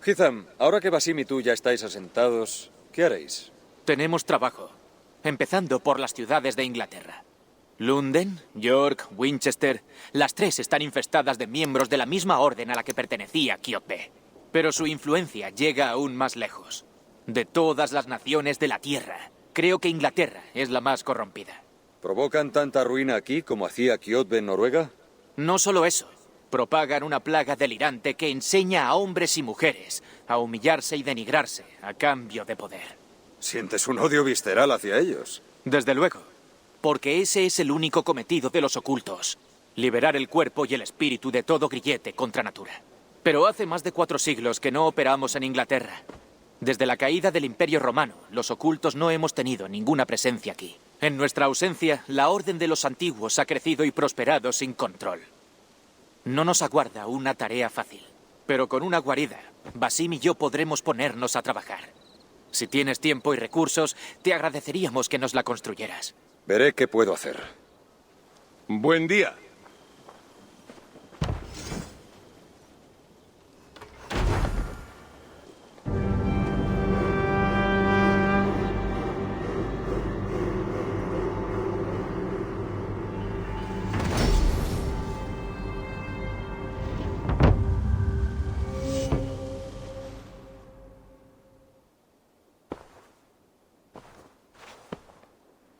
Hitham, ahora que Basim y tú ya estáis asentados, ¿qué haréis? Tenemos trabajo, empezando por las ciudades de Inglaterra. London, York, Winchester, las tres están infestadas de miembros de la misma orden a la que pertenecía Quiothbe. Pero su influencia llega aún más lejos. De todas las naciones de la Tierra, creo que Inglaterra es la más corrompida. ¿Provocan tanta ruina aquí como hacía Quiothbe en Noruega? No solo eso, propagan una plaga delirante que enseña a hombres y mujeres a humillarse y denigrarse a cambio de poder. Sientes un odio visceral hacia ellos. Desde luego, porque ese es el único cometido de los ocultos. Liberar el cuerpo y el espíritu de todo grillete contra natura. Pero hace más de 4 siglos que no operamos en Inglaterra. Desde la caída del Imperio Romano, los ocultos no hemos tenido ninguna presencia aquí. En nuestra ausencia, la Orden de los Antiguos ha crecido y prosperado sin control. No nos aguarda una tarea fácil, pero con una guarida, Basim y yo podremos ponernos a trabajar. Si tienes tiempo y recursos, te agradeceríamos que nos la construyeras. Veré qué puedo hacer. Buen día.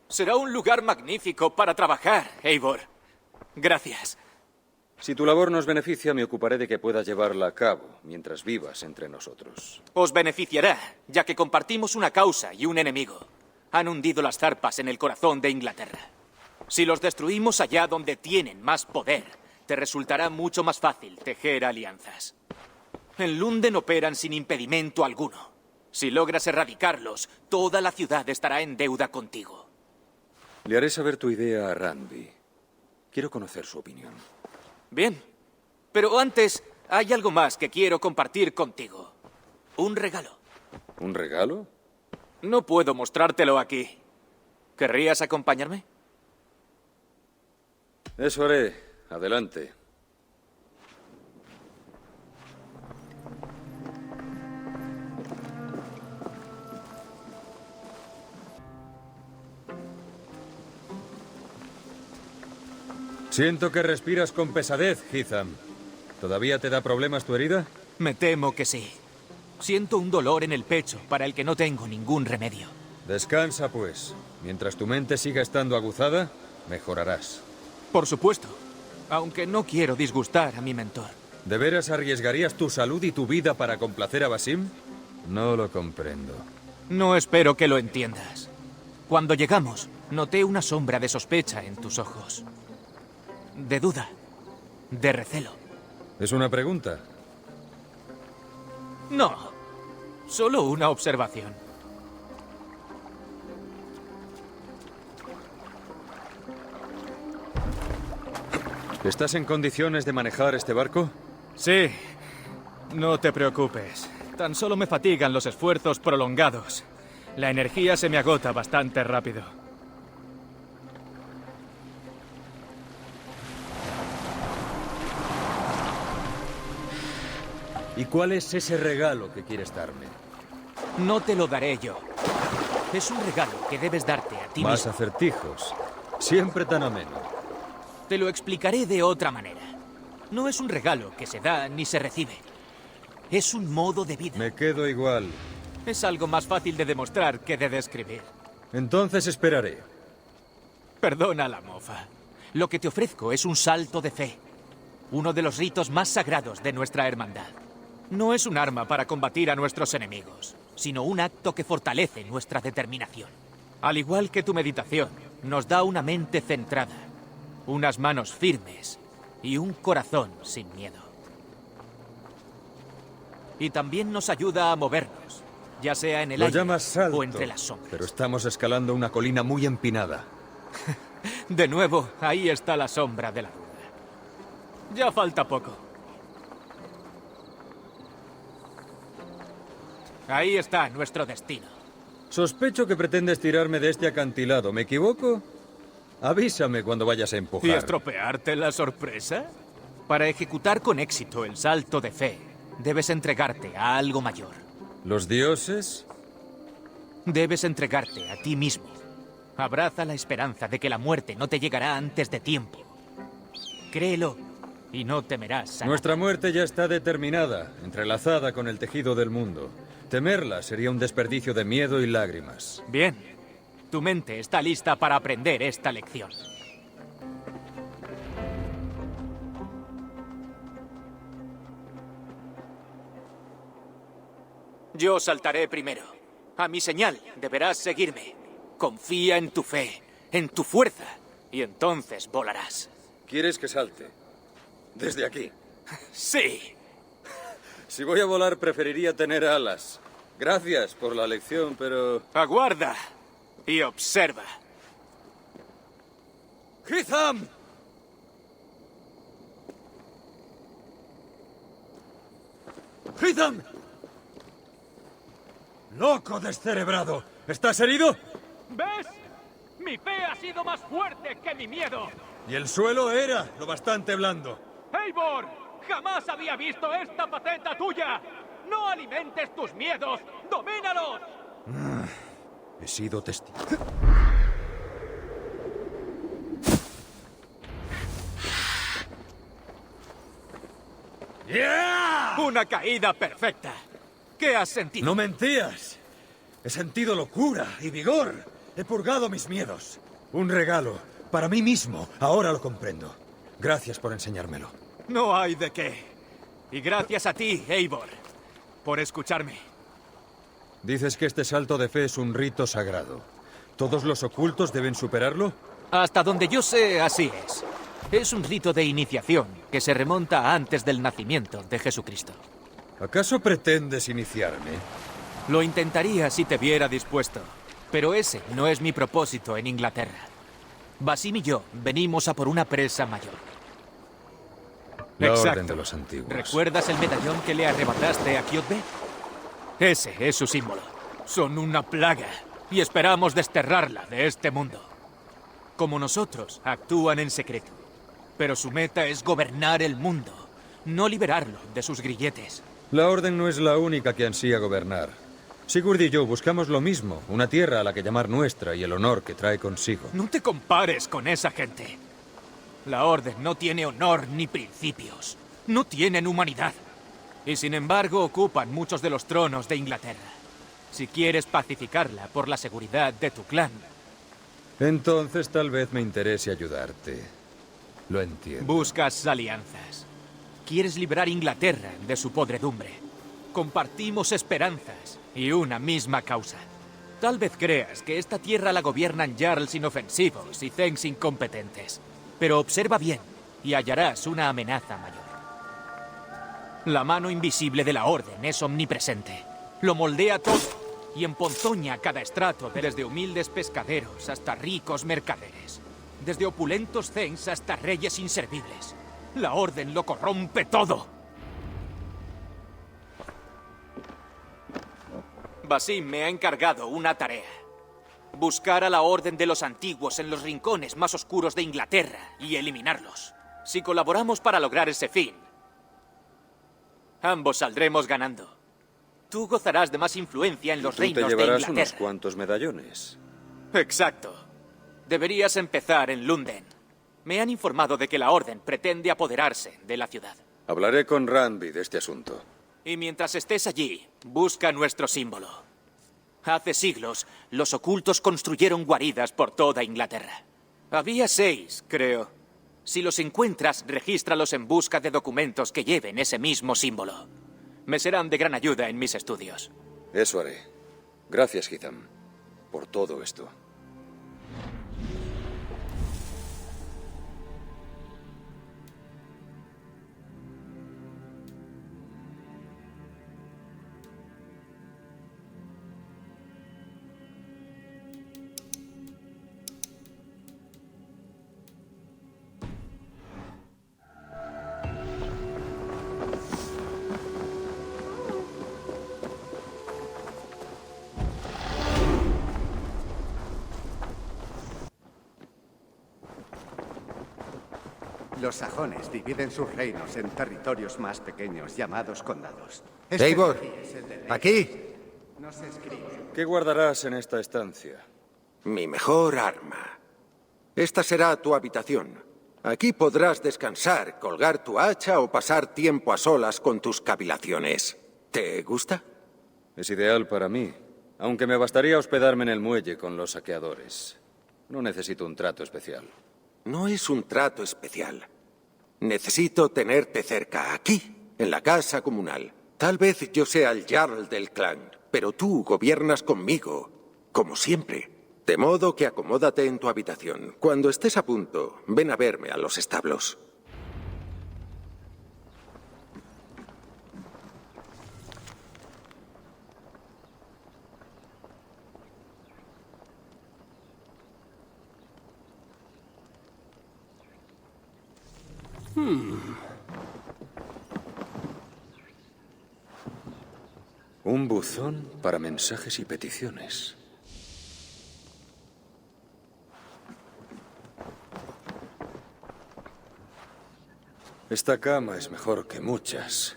Será un lugar magnífico para trabajar, Eivor. Gracias. Si tu labor nos beneficia, me ocuparé de que puedas llevarla a cabo mientras vivas entre nosotros. Os beneficiará, ya que compartimos una causa y un enemigo. Han hundido las zarpas en el corazón de Inglaterra. Si los destruimos allá donde tienen más poder, te resultará mucho más fácil tejer alianzas. En London operan sin impedimento alguno. Si logras erradicarlos, toda la ciudad estará en deuda contigo. Le haré saber tu idea a Randvi. Quiero conocer su opinión. Bien. Pero antes, hay algo más que quiero compartir contigo. Un regalo. ¿Un regalo? No puedo mostrártelo aquí. ¿Querrías acompañarme? Eso haré. Adelante. Siento que respiras con pesadez, Hitham. ¿Todavía te da problemas tu herida? Me temo que sí. Siento un dolor en el pecho para el que no tengo ningún remedio. Descansa, pues. Mientras tu mente siga estando aguzada, mejorarás. Por supuesto. Aunque no quiero disgustar a mi mentor. ¿De veras arriesgarías tu salud y tu vida para complacer a Basim? No lo comprendo. No espero que lo entiendas. Cuando llegamos, noté una sombra de sospecha en tus ojos. De duda. De recelo. ¿Es una pregunta? No. Solo una observación. ¿Estás en condiciones de manejar este barco? Sí. No te preocupes. Tan solo me fatigan los esfuerzos prolongados. La energía se me agota bastante rápido. ¿Y cuál es ese regalo que quieres darme? No te lo daré yo. Es un regalo que debes darte a ti Más mismo. acertijos. Siempre tan ameno. Te lo explicaré de otra manera. No es un regalo que se da ni se recibe. Es un modo de vida. Me quedo igual. Es algo más fácil de demostrar que de describir. Entonces esperaré. Perdona la mofa. Lo que te ofrezco es un salto de fe. Uno de los ritos más sagrados de nuestra hermandad. No es un arma para combatir a nuestros enemigos, sino un acto que fortalece nuestra determinación. Al igual que tu meditación, nos da una mente centrada, unas manos firmes y un corazón sin miedo. Y también nos ayuda a movernos, ya sea en el Lo aire llamas salto, o entre las sombras. pero estamos escalando una colina muy empinada. De nuevo, ahí está la sombra de la duda. Ya falta poco. Ahí está nuestro destino. Sospecho que pretendes tirarme de este acantilado. ¿Me equivoco? Avísame cuando vayas a empujar. ¿Y estropearte la sorpresa? Para ejecutar con éxito el salto de fe, debes entregarte a algo mayor. ¿Los dioses? Debes entregarte a ti mismo. Abraza la esperanza de que la muerte no te llegará antes de tiempo. Créelo y no temerás a Nuestra muerte ya está determinada, entrelazada con el tejido del mundo. Temerla sería un desperdicio de miedo y lágrimas. Bien. Tu mente está lista para aprender esta lección. Yo saltaré primero. A mi señal deberás seguirme. Confía en tu fe, en tu fuerza, y entonces volarás. ¿Quieres que salte? Desde aquí. ¡Sí! Si voy a volar, preferiría tener alas. Gracias por la lección, pero... Aguarda y observa. ¡Hitham! ¡Hitham! ¡Loco descerebrado! ¿Estás herido? ¿Ves? Mi fe ha sido más fuerte que mi miedo. Y el suelo era lo bastante blando. ¡Eivor! ¡Jamás había visto esta faceta tuya! ¡No alimentes tus miedos! ¡Domínalos! He sido testigo. ¡Yeah! ¡Una caída perfecta! ¿Qué has sentido? No mentías. He sentido locura y vigor. He purgado mis miedos. Un regalo. Para mí mismo. Ahora lo comprendo. Gracias por enseñármelo. No hay de qué. Y gracias a ti, Eivor, por escucharme. Dices que este salto de fe es un rito sagrado. ¿Todos los ocultos deben superarlo? Hasta donde yo sé, así es. Es un rito de iniciación que se remonta a antes del nacimiento de Jesucristo. ¿Acaso pretendes iniciarme? Lo intentaría si te viera dispuesto, pero ese no es mi propósito en Inglaterra. Basim y yo venimos a por una presa mayor. La Exacto. Orden de los Antiguos. ¿Recuerdas el medallón que le arrebataste a Kjotve? Ese es su símbolo. Son una plaga y esperamos desterrarla de este mundo. Como nosotros, actúan en secreto. Pero su meta es gobernar el mundo, no liberarlo de sus grilletes. La Orden no es la única que ansía gobernar. Sigurd y yo buscamos lo mismo, una tierra a la que llamar nuestra y el honor que trae consigo. No te compares con esa gente. La Orden no tiene honor ni principios. No tienen humanidad. Y sin embargo ocupan muchos de los tronos de Inglaterra. Si quieres pacificarla por la seguridad de tu clan. Entonces tal vez me interese ayudarte. Lo entiendo. Buscas alianzas. Quieres librar Inglaterra de su podredumbre. Compartimos esperanzas y una misma causa. Tal vez creas que esta tierra la gobiernan jarls inofensivos y thens incompetentes. Pero observa bien y hallarás una amenaza mayor. La mano invisible de la Orden es omnipresente. Lo moldea todo y emponzoña cada estrato, desde humildes pescaderos hasta ricos mercaderes. Desde opulentos thens hasta reyes inservibles. La Orden lo corrompe todo. Basim me ha encargado una tarea. Buscar a la Orden de los Antiguos en los rincones más oscuros de Inglaterra y eliminarlos. Si colaboramos para lograr ese fin, ambos saldremos ganando. Tú gozarás de más influencia en los Tú reinos te de llevarás Inglaterra. unos cuantos medallones. Exacto. Deberías empezar en Lunden. Me han informado de que la Orden pretende apoderarse de la ciudad. Hablaré con Randvi de este asunto. Y mientras estés allí, busca nuestro símbolo. Hace siglos, los ocultos construyeron guaridas por toda Inglaterra. Había 6, creo. Si los encuentras, regístralos en busca de documentos que lleven ese mismo símbolo. Me serán de gran ayuda en mis estudios. Eso haré. Gracias, Hitham, por todo esto. Los sajones dividen sus reinos en territorios más pequeños llamados condados. Eivor, de aquí es el de Rey. aquí. No se escribe. ¿Qué guardarás en esta estancia? Mi mejor arma. Esta será tu habitación. Aquí podrás descansar, colgar tu hacha o pasar tiempo a solas con tus cavilaciones. ¿Te gusta? Es ideal para mí, aunque me bastaría hospedarme en el muelle con los saqueadores. No necesito un trato especial. No es un trato especial. Necesito tenerte cerca, aquí, en la casa comunal. Tal vez yo sea el Jarl del clan, pero tú gobiernas conmigo, como siempre. De modo que acomódate en tu habitación. Cuando estés a punto, ven a verme a los establos. Un buzón para mensajes y peticiones. Esta cama es mejor que muchas.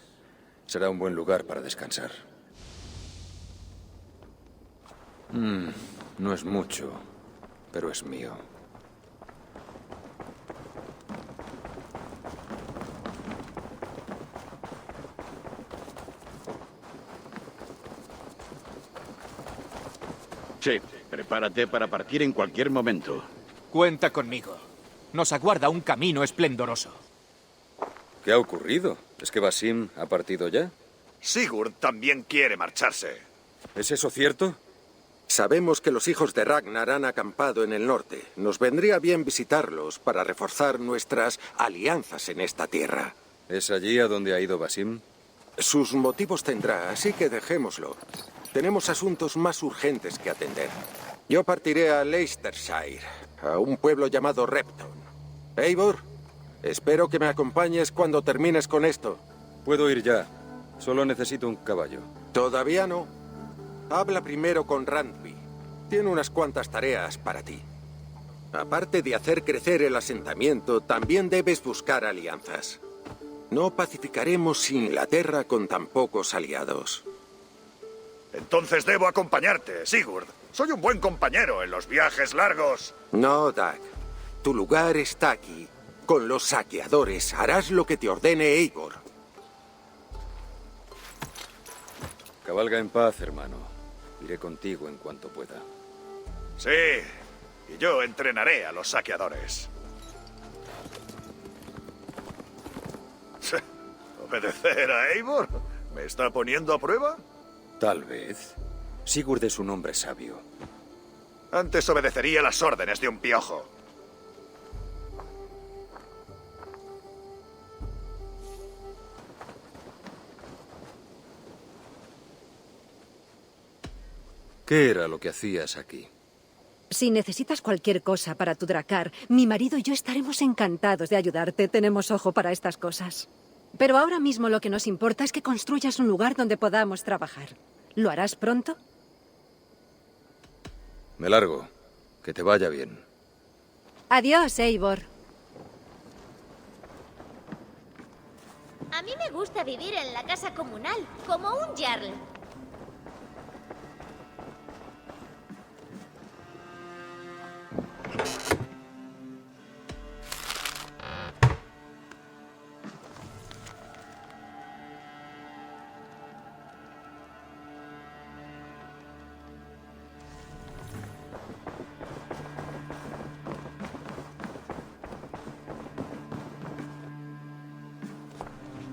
Será un buen lugar para descansar. No es mucho, pero es mío. Sí, prepárate para partir en cualquier momento. Cuenta conmigo. Nos aguarda un camino esplendoroso. ¿Qué ha ocurrido? ¿Es que Basim ha partido ya? Sigurd también quiere marcharse. ¿Es eso cierto? Sabemos que los hijos de Ragnar han acampado en el norte. Nos vendría bien visitarlos para reforzar nuestras alianzas en esta tierra. ¿Es allí a donde ha ido Basim? Sus motivos tendrá, así que dejémoslo. Tenemos asuntos más urgentes que atender. Yo partiré a Leicestershire, a un pueblo llamado Repton. Eivor, espero que me acompañes cuando termines con esto. Puedo ir ya. Solo necesito un caballo. Todavía no. Habla primero con Randby. Tiene unas cuantas tareas para ti. Aparte de hacer crecer el asentamiento, también debes buscar alianzas. No pacificaremos Inglaterra con tan pocos aliados. Entonces debo acompañarte, Sigurd. Soy un buen compañero en los viajes largos. No, Dag. Tu lugar está aquí. Con los saqueadores harás lo que te ordene Eivor. Cabalga en paz, hermano. Iré contigo en cuanto pueda. Sí, y yo entrenaré a los saqueadores. ¿Obedecer a Eivor? ¿Me está poniendo a prueba? Tal vez. Sigurd es un hombre sabio. Antes obedecería las órdenes de un piojo. ¿Qué era lo que hacías aquí? Si necesitas cualquier cosa para tu dracar, mi marido y yo estaremos encantados de ayudarte. Tenemos ojo para estas cosas. Pero ahora mismo lo que nos importa es que construyas un lugar donde podamos trabajar. ¿Lo harás pronto? Me largo. Que te vaya bien. Adiós, Eivor. A mí me gusta vivir en la casa comunal, como un jarl.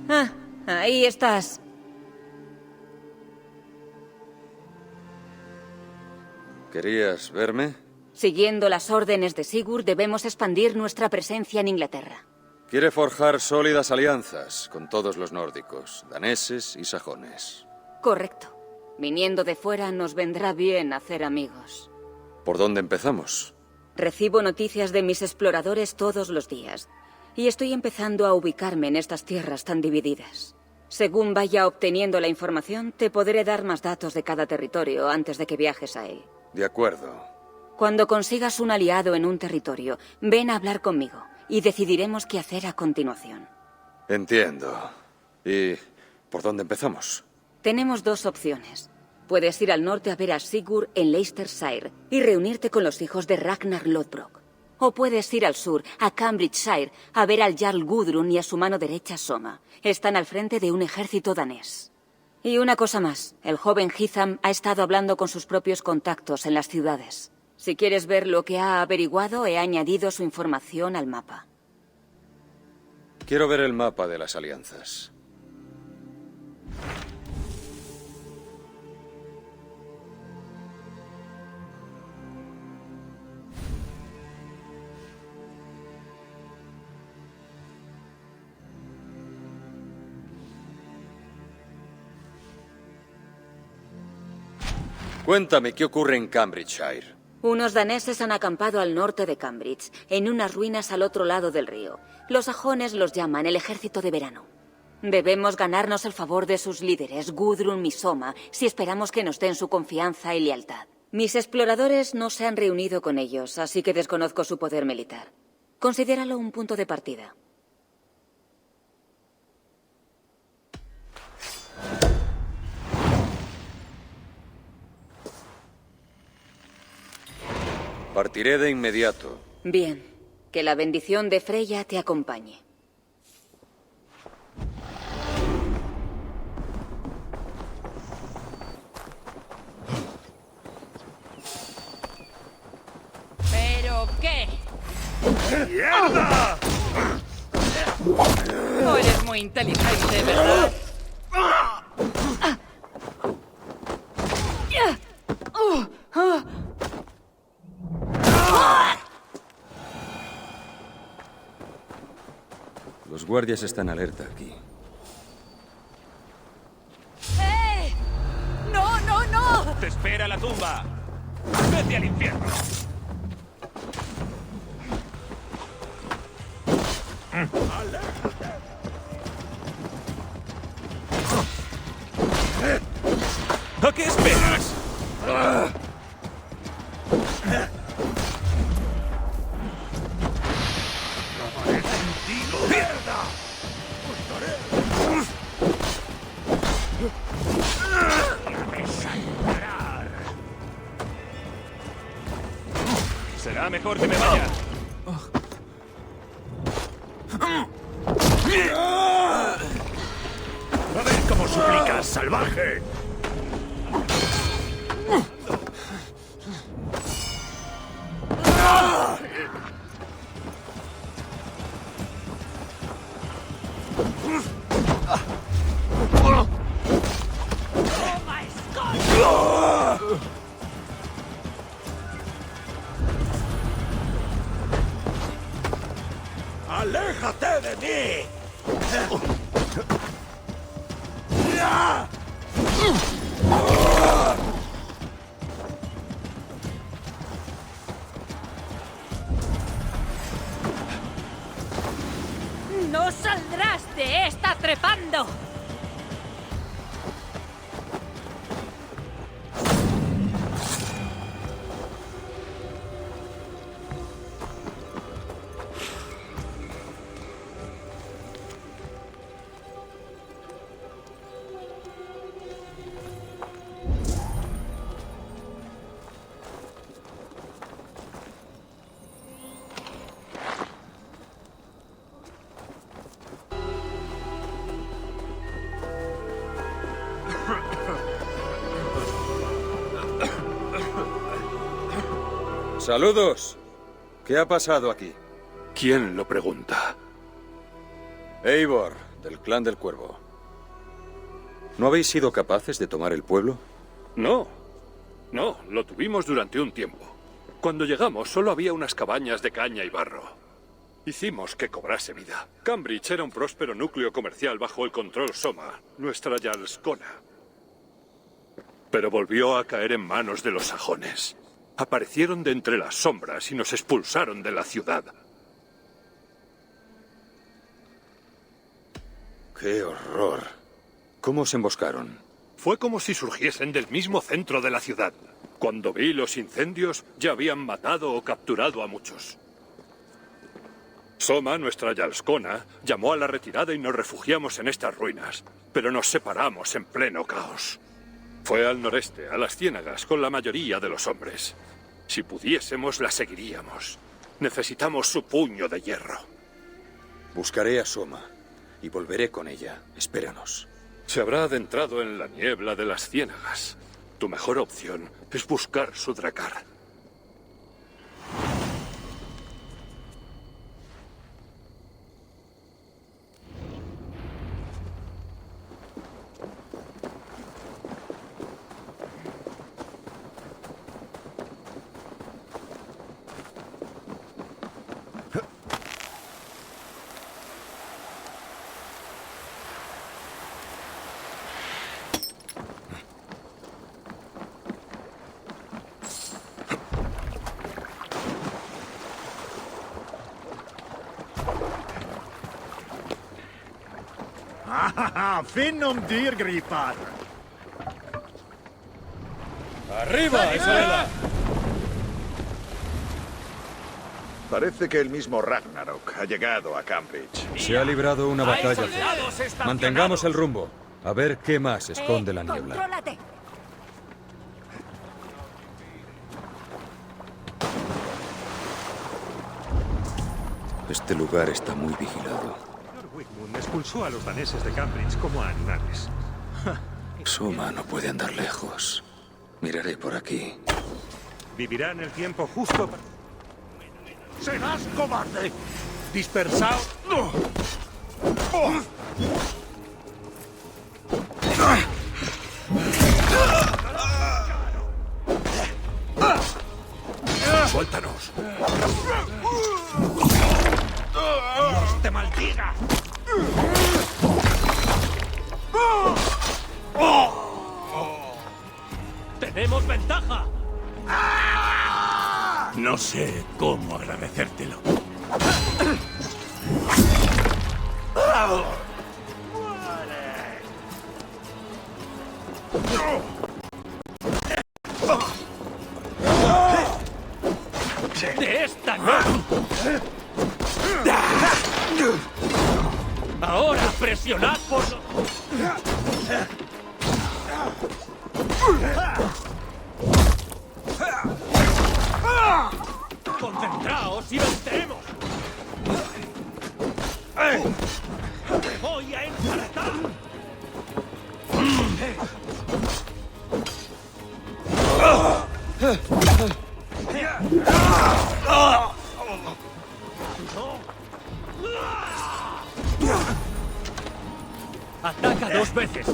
Ah, ahí estás. ¿Querías verme? Siguiendo las órdenes de Sigurd, debemos expandir nuestra presencia en Inglaterra. Quiere forjar sólidas alianzas con todos los nórdicos, daneses y sajones. Correcto. Viniendo de fuera nos vendrá bien hacer amigos. ¿Por dónde empezamos? Recibo noticias de mis exploradores todos los días. Y estoy empezando a ubicarme en estas tierras tan divididas. Según vaya obteniendo la información, te podré dar más datos de cada territorio antes de que viajes a él. De acuerdo. Cuando consigas un aliado en un territorio, ven a hablar conmigo. y decidiremos qué hacer a continuación. Entiendo. ¿Y por dónde empezamos? Tenemos dos opciones. Puedes ir al norte a ver a Sigurd en Leicestershire y reunirte con los hijos de Ragnar Lodbrok. O puedes ir al sur, a Cambridgeshire, a ver al Jarl Gudrun y a su mano derecha Soma. Están al frente de un ejército danés. Y una cosa más. El joven Hitham ha estado hablando con sus propios contactos en las ciudades. Si quieres ver lo que ha averiguado, he añadido su información al mapa. Quiero ver el mapa de las alianzas. Cuéntame, ¿qué ocurre en Cambridgeshire? Unos daneses han acampado al norte de Cambridge, en unas ruinas al otro lado del río. Los sajones los llaman el ejército de verano. Debemos ganarnos el favor de sus líderes, Gudrun y Soma, si esperamos que nos den su confianza y lealtad. Mis exploradores no se han reunido con ellos, así que desconozco su poder militar. Considéralo un punto de partida. Partiré de inmediato. Bien. Que la bendición de Freya te acompañe. ¿Pero qué? ¡Mierda! No eres muy inteligente, ¿verdad? Los guardias están alerta aquí. ¡Eh! ¡No, no, no! ¡Te espera la tumba! ¡Vete al infierno! ¿A qué esperas? Será mejor que me vaya. A ver cómo suplicas, salvaje. ¡Aléjate de mí! ¡No saldrás de esta trepando! ¡Saludos! ¿Qué ha pasado aquí? ¿Quién lo pregunta? Eivor, del clan del Cuervo. ¿No habéis sido capaces de tomar el pueblo? No. No, lo tuvimos durante un tiempo. Cuando llegamos solo había unas cabañas de caña y barro. Hicimos que cobrase vida. Cambridge era un próspero núcleo comercial bajo el control Soma, nuestra Jarlskona. Pero volvió a caer en manos de los sajones. Aparecieron de entre las sombras y nos expulsaron de la ciudad. ¡Qué horror! ¿Cómo os emboscaron? Fue como si surgiesen del mismo centro de la ciudad. Cuando vi los incendios, ya habían matado o capturado a muchos. Soma, nuestra Jarlskona, llamó a la retirada y nos refugiamos en estas ruinas, pero nos separamos en pleno caos. Fue al noreste, a las ciénagas, con la mayoría de los hombres. Si pudiésemos, la seguiríamos. Necesitamos su puño de hierro. Buscaré a Soma y volveré con ella. Espéranos. Se habrá adentrado en la niebla de las ciénagas. Tu mejor opción es buscar su dracar. Finnum dyrgripar! ¡Arriba, Isabela! Parece que el mismo Ragnarok ha llegado a Cambridge. Se ha librado una batalla cerca. Mantengamos el rumbo. A ver qué más esconde la niebla. ¡Contrólate! Este lugar está muy vigilado. Wigmund expulsó a los daneses de Cambridge como a animales. Soma no puede andar lejos. Miraré por aquí. Vivirán el tiempo justo para... ¡Serás cobarde! ¡Dispersaos! ¡Suéltanos! ¡Dios te maldiga! ¡Tenemos ventaja! No sé cómo agradecértelo. ¡De esta no! ¡Ahora presionad por los... ¡Concentraos y venceremos! ¡Te voy a ensartar! ¡Ataca 2 veces!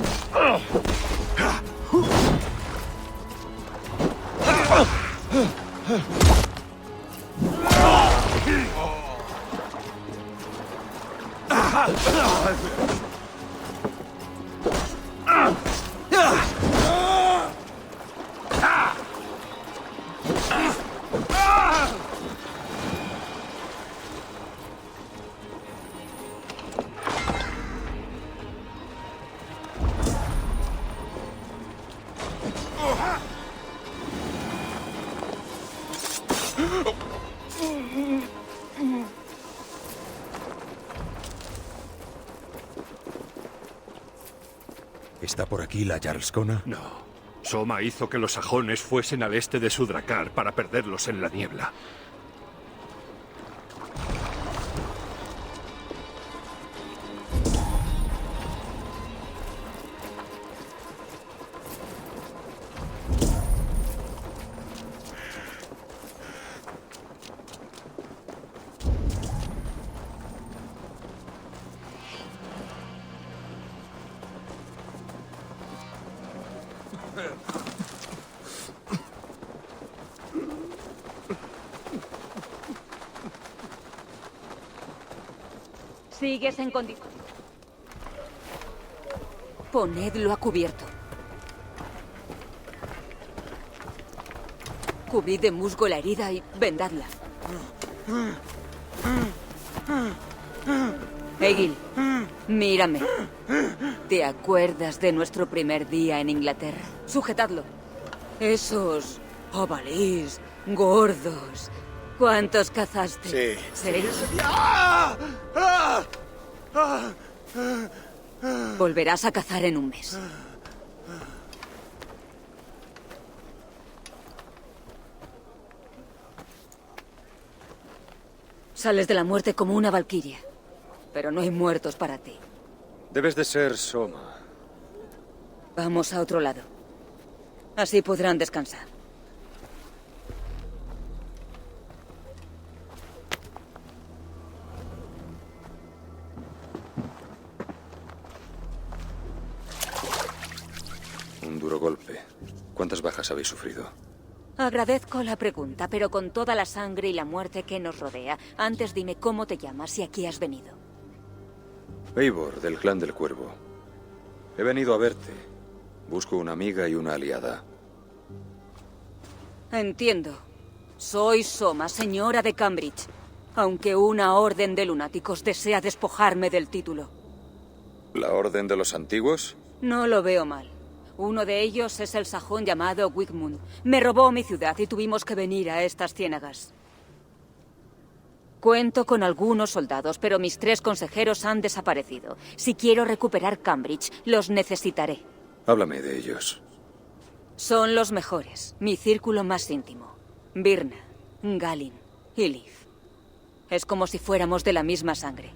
¿Está por aquí la Jarlskona? No. Soma hizo que los sajones fuesen al este de su dracar para perderlos en la niebla. Sigues en condición. Ponedlo a cubierto. Cubrid de musgo la herida y vendadla. Egil, mírame. ¿Te acuerdas de nuestro primer día en Inglaterra? Sujetadlo. Esos jabalíes gordos, ¿Cuántos cazaste? Sí. ¿Seis? ¡Ah! ¡Ah! ¡Ah! Volverás a cazar en un mes. Sales de la muerte como una valquiria, pero no hay muertos para ti. Debes de ser Soma. Vamos a otro lado. Así podrán descansar. Un duro golpe. ¿Cuántas bajas habéis sufrido? Agradezco la pregunta, pero con toda la sangre y la muerte que nos rodea, antes dime cómo te llamas y a qué has venido. Eivor, del clan del Cuervo. He venido a verte. Busco una amiga y una aliada. Entiendo. Soy Soma, señora de Cambridge. Aunque una orden de lunáticos desea despojarme del título. ¿La Orden de los Antiguos? No lo veo mal. Uno de ellos es el sajón llamado Wigmund. Me robó mi ciudad y tuvimos que venir a estas ciénagas. Cuento con algunos soldados, pero mis 3 consejeros han desaparecido. Si quiero recuperar Cambridge, los necesitaré. Háblame de ellos. Son los mejores, mi círculo más íntimo. Birna, Galin y Liv. Es como si fuéramos de la misma sangre.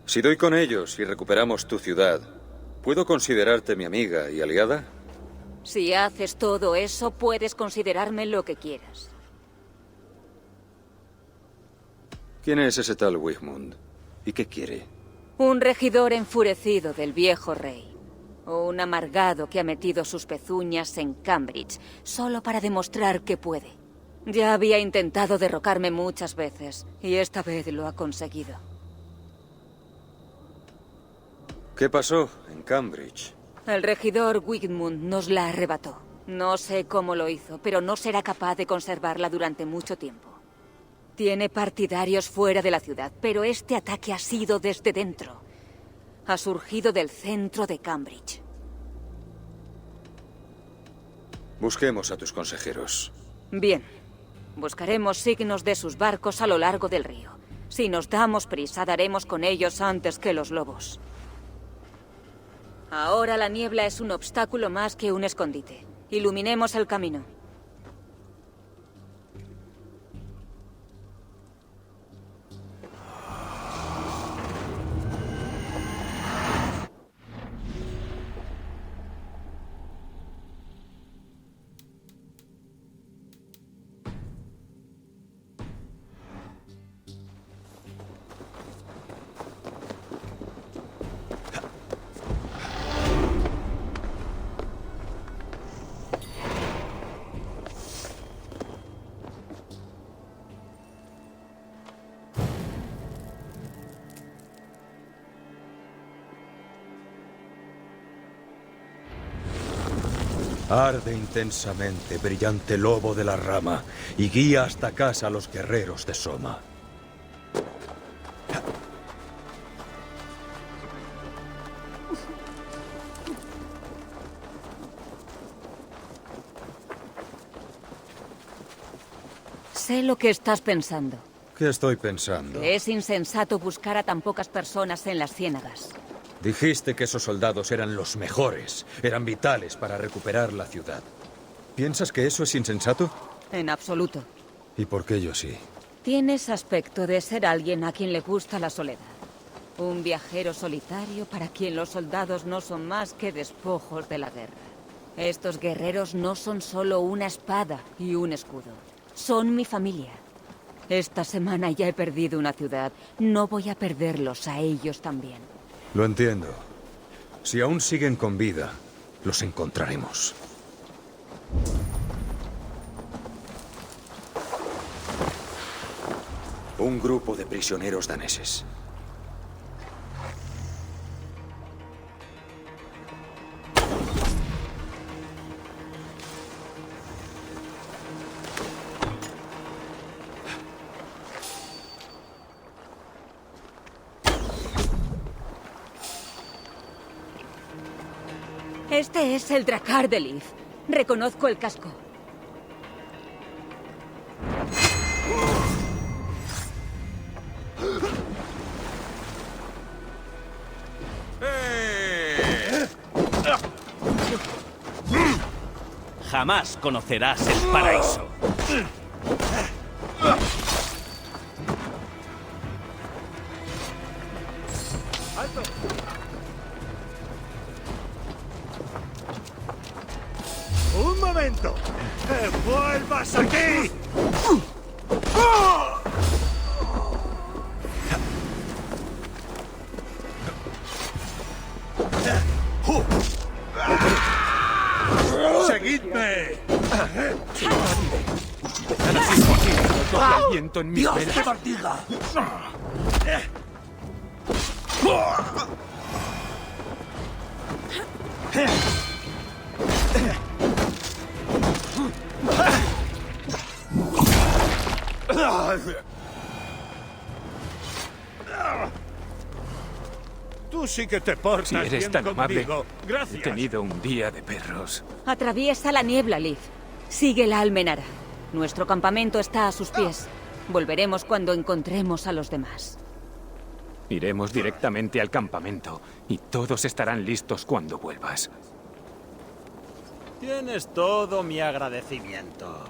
Si doy con ellos y recuperamos tu ciudad, ¿puedo considerarte mi amiga y aliada? Si haces todo eso, puedes considerarme lo que quieras. ¿Quién es ese tal Wigmund? ¿Y qué quiere? Un regidor enfurecido del viejo rey. O un amargado que ha metido sus pezuñas en Cambridge, solo para demostrar que puede. Ya había intentado derrocarme muchas veces, y esta vez lo ha conseguido. ¿Qué pasó en Cambridge? El regidor Wigmund nos la arrebató. No sé cómo lo hizo, pero no será capaz de conservarla durante mucho tiempo. Tiene partidarios fuera de la ciudad, pero este ataque ha sido desde dentro. Ha surgido del centro de Cambridge. Busquemos a tus consejeros. Bien. Buscaremos signos de sus barcos a lo largo del río. Si nos damos prisa, daremos con ellos antes que los lobos. Ahora la niebla es un obstáculo más que un escondite. Iluminemos el camino. Arde intensamente, brillante lobo de la rama, y guía hasta casa a los guerreros de Soma. Sé lo que estás pensando. ¿Qué estoy pensando? Que es insensato buscar a tan pocas personas en las ciénagas. Dijiste que esos soldados eran los mejores, eran vitales para recuperar la ciudad. ¿Piensas que eso es insensato? En absoluto. ¿Y por qué yo sí? Tienes aspecto de ser alguien a quien le gusta la soledad. Un viajero solitario para quien los soldados no son más que despojos de la guerra. Estos guerreros no son solo una espada y un escudo. Son mi familia. Esta semana ya he perdido una ciudad. No voy a perderlos a ellos también. Lo entiendo. Si aún siguen con vida, los encontraremos. Un grupo de prisioneros daneses. Este es el Drakkar de Liv. Reconozco el casco. jamás conocerás el paraíso. ¡Alto! ¡Un momento! ¡Que vuelvas aquí! ¡Seguidme! El viento en mis ¡Dios, venas. qué fatiga! Tú sí que te portas Si eres bien tan amable, conmigo. Gracias. he tenido un día de perros. Atraviesa la niebla, Leaf. Sigue la almenara. Nuestro campamento está a sus pies. Volveremos cuando encontremos a los demás. Iremos directamente al campamento y todos estarán listos cuando vuelvas. Tienes todo mi agradecimiento.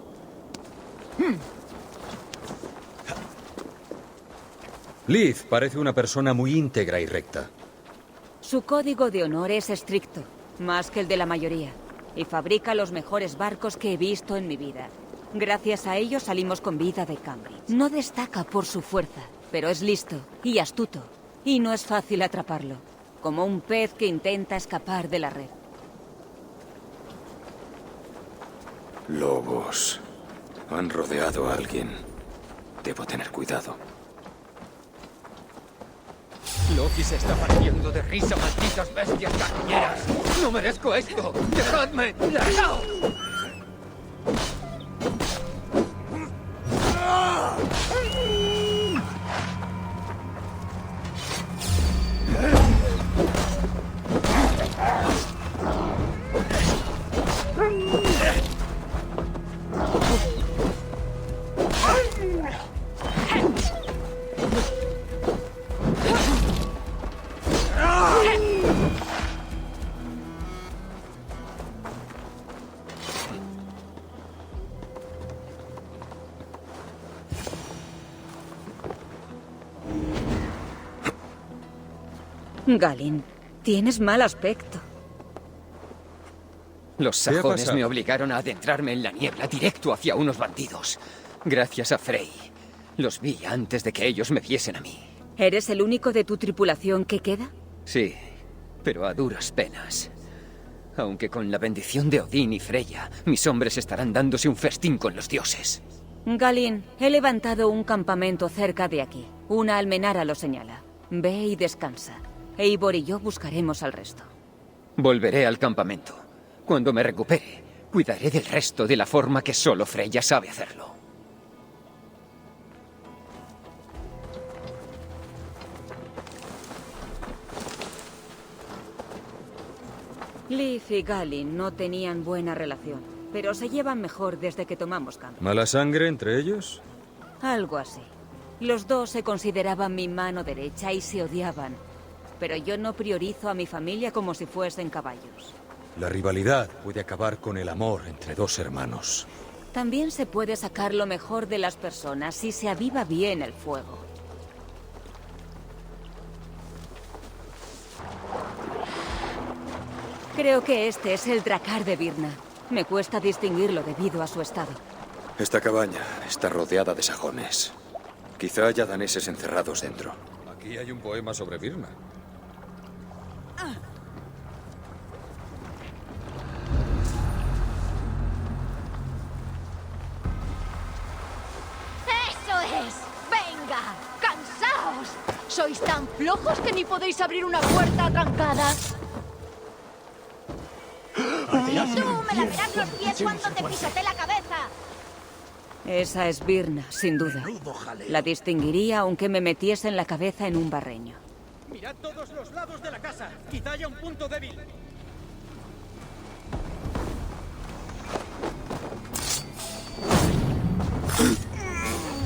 Liz parece una persona muy íntegra y recta. Su código de honor es estricto, más que el de la mayoría, y fabrica los mejores barcos que he visto en mi vida. Gracias a ello salimos con vida de Cambridge. No destaca por su fuerza, pero es listo y astuto, y no es fácil atraparlo, como un pez que intenta escapar de la red. Lobos. Han rodeado a alguien. Debo tener cuidado. Loki se está partiendo de risa, malditas bestias carroñeras. ¡No merezco esto! ¡Dejadme! ¡Largaos! Galin, tienes mal aspecto. Los ¿Qué ha sajones pasado? me obligaron a adentrarme en la niebla directo hacia unos bandidos. Gracias a Frey. Los vi antes de que ellos me viesen a mí. ¿Eres el único de tu tripulación que queda? Sí, pero a duras penas. Aunque con la bendición de Odín y Freya, mis hombres estarán dándose un festín con los dioses. Galin, he levantado un campamento cerca de aquí. Una almenara lo señala. Ve y descansa. Eivor y yo buscaremos al resto. Volveré al campamento. Cuando me recupere, cuidaré del resto de la forma que solo Freya sabe hacerlo. Leaf y Galin no tenían buena relación, pero se llevan mejor desde que tomamos Cambridge. ¿Mala sangre entre ellos? Algo así. Los dos se consideraban mi mano derecha y se odiaban. Pero yo no priorizo a mi familia como si fuesen caballos. La rivalidad puede acabar con el amor entre dos hermanos. También se puede sacar lo mejor de las personas si se aviva bien el fuego. Creo que este es el dracar de Birna. Me cuesta distinguirlo debido a su estado. Esta cabaña está rodeada de sajones. Quizá haya daneses encerrados dentro. Aquí hay un poema sobre Birna. ¡Eso es! ¡Venga! ¡Cansaos! ¿Sois tan flojos que ni podéis abrir una puerta atrancada? ¡Tú me lamerás los pies cuando te pisate la cabeza! Esa es Birna, sin duda. La distinguiría aunque me metiese en la cabeza en un barreño. Mirad todos los lados de la casa. Quizá haya un punto débil.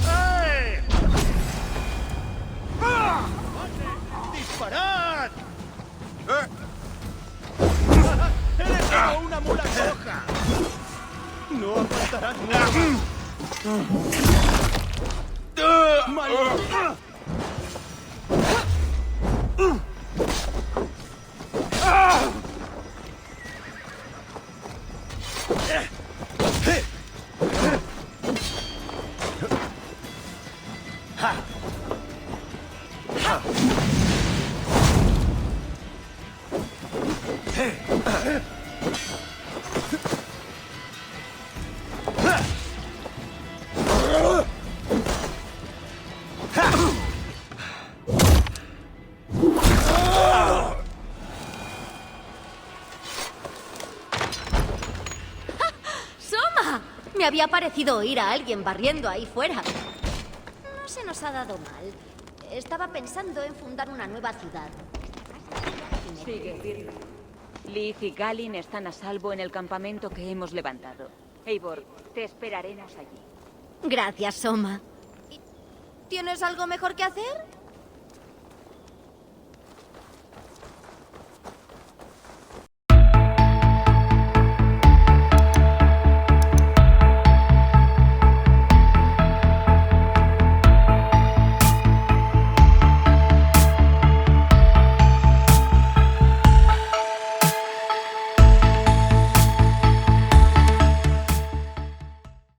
¡Eh! ¡Ah! ¡Disparad! ¡Eres como una mula coja! No aguantarás ¡Maldito! ¡Soma! Me había parecido oír a alguien barriendo ahí fuera. No se nos ha dado mal. Estaba pensando en fundar una nueva ciudad. Sigue firme. Liz y Galin están a salvo en el campamento que hemos levantado. Eivor, te esperaremos allí. Gracias, Soma. ¿Tienes algo mejor que hacer?